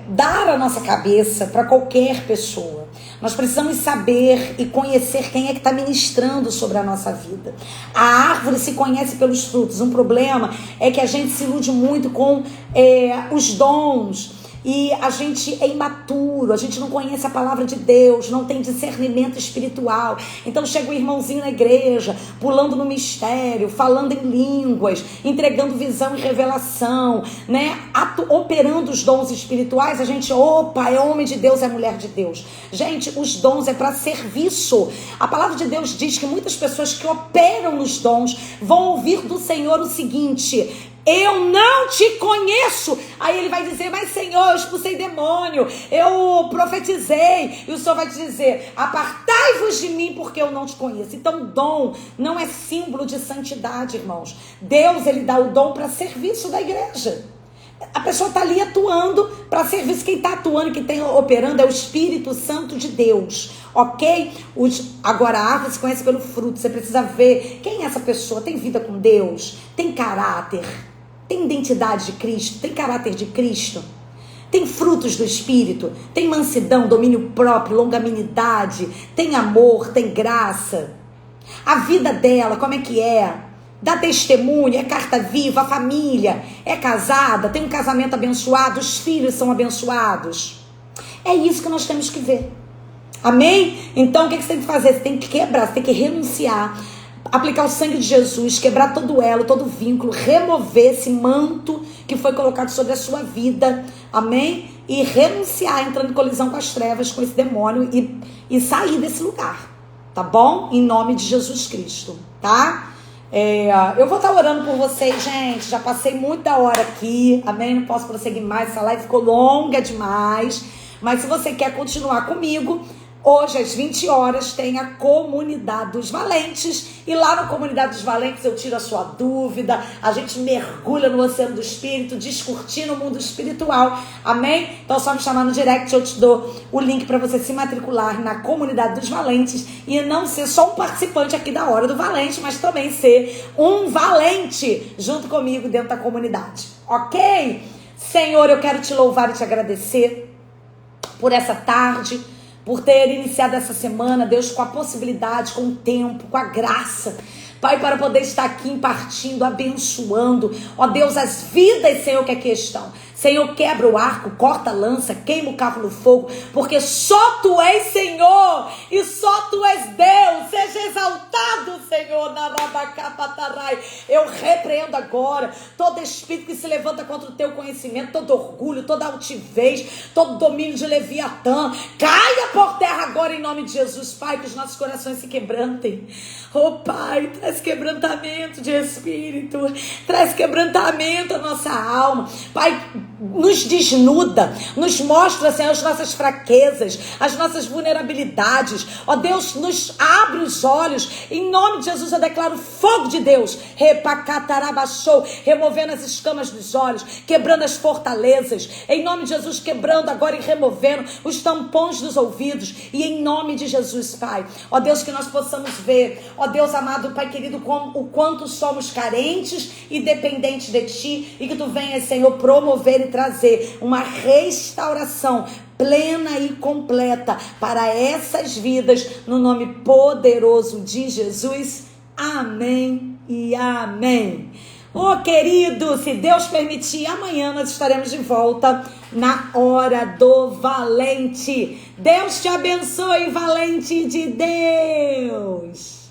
dar a nossa cabeça para qualquer pessoa. Nós precisamos saber e conhecer quem é que está ministrando sobre a nossa vida. A árvore se conhece pelos frutos. Um problema é que a gente se ilude muito com os dons. E a gente é imaturo, a gente não conhece a palavra de Deus, não tem discernimento espiritual. Então chega o irmãozinho na igreja, pulando no mistério, falando em línguas, entregando visão e revelação, né? Operando os dons espirituais. A gente, opa, é homem de Deus, é mulher de Deus. Gente, os dons é para serviço. A palavra de Deus diz que muitas pessoas que operam nos dons vão ouvir do Senhor o seguinte: eu não te conheço. Aí ele vai dizer: mas Senhor, eu expulsei demônio, eu profetizei. E o Senhor vai te dizer: apartai-vos de mim, porque eu não te conheço. Então dom não é símbolo de santidade, irmãos. Deus, ele dá o dom para serviço da igreja. A pessoa está ali atuando para serviço. Quem está atuando, quem está operando é o Espírito Santo de Deus, ok? Agora a árvore se conhece pelo fruto. Você precisa ver quem é essa pessoa. Tem vida com Deus? Tem caráter? Tem identidade de Cristo? Tem caráter de Cristo? Tem frutos do Espírito? Tem mansidão, domínio próprio, longanimidade? Tem amor? Tem graça? A vida dela, como é que é? Dá testemunho, é carta viva, a família é casada, tem um casamento abençoado, os filhos são abençoados. É isso que nós temos que ver. Amém? Então o que você tem que fazer? Você tem que quebrar, você tem que renunciar, aplicar o sangue de Jesus, quebrar todo o elo, todo o vínculo, remover esse manto que foi colocado sobre a sua vida. Amém? E renunciar, entrando em colisão com as trevas, com esse demônio e sair desse lugar. Tá bom? Em nome de Jesus Cristo, tá? Eu vou estar orando por vocês, gente. Já passei muita hora aqui, amém? Não posso prosseguir mais, essa live ficou longa demais. Mas se você quer continuar comigo, hoje às 20 horas tem a Comunidade dos Valentes. E lá na Comunidade dos Valentes eu tiro a sua dúvida, a gente mergulha no oceano do Espírito, descortina o mundo espiritual, amém? Então é só me chamar no direct, eu te dou o link para você se matricular na Comunidade dos Valentes e não ser só um participante aqui da Hora do Valente, mas também ser um valente junto comigo dentro da comunidade, ok? Senhor, eu quero te louvar e te agradecer por essa tarde, por ter iniciado essa semana, Deus, com a possibilidade, com o tempo, com a graça, Pai, para poder estar aqui impartindo, abençoando, ó Deus, as vidas, Senhor, que aqui estão. Senhor, quebra o arco, corta a lança, queima o carro no fogo, porque só Tu és Senhor e só Tu és Deus. Seja exaltado, Senhor, na rabacapatarai. Eu repreendo agora todo espírito que se levanta contra o Teu conhecimento, todo orgulho, toda altivez, todo domínio de Leviatã. Caia por terra agora em nome de Jesus, Pai, que os nossos corações se quebrantem. Oh, Pai, traz quebrantamento de espírito, traz quebrantamento à nossa alma. Pai, nos desnuda, nos mostra, Senhor, as nossas fraquezas, as nossas vulnerabilidades. Ó Deus, nos abre os olhos. Em nome de Jesus, eu declaro fogo de Deus, repacatarabachou, removendo as escamas dos olhos, quebrando as fortalezas. Em nome de Jesus, quebrando agora e removendo os tampões dos ouvidos. E em nome de Jesus, Pai, ó Deus, que nós possamos ver, ó Deus amado, Pai querido, o quanto somos carentes e dependentes de Ti, e que Tu venhas, Senhor, promover e trazer uma restauração plena e completa para essas vidas, no nome poderoso de Jesus. Amém e amém. Ô querido, se Deus permitir, amanhã nós estaremos de volta na Hora do Valente. Deus te abençoe, valente de Deus.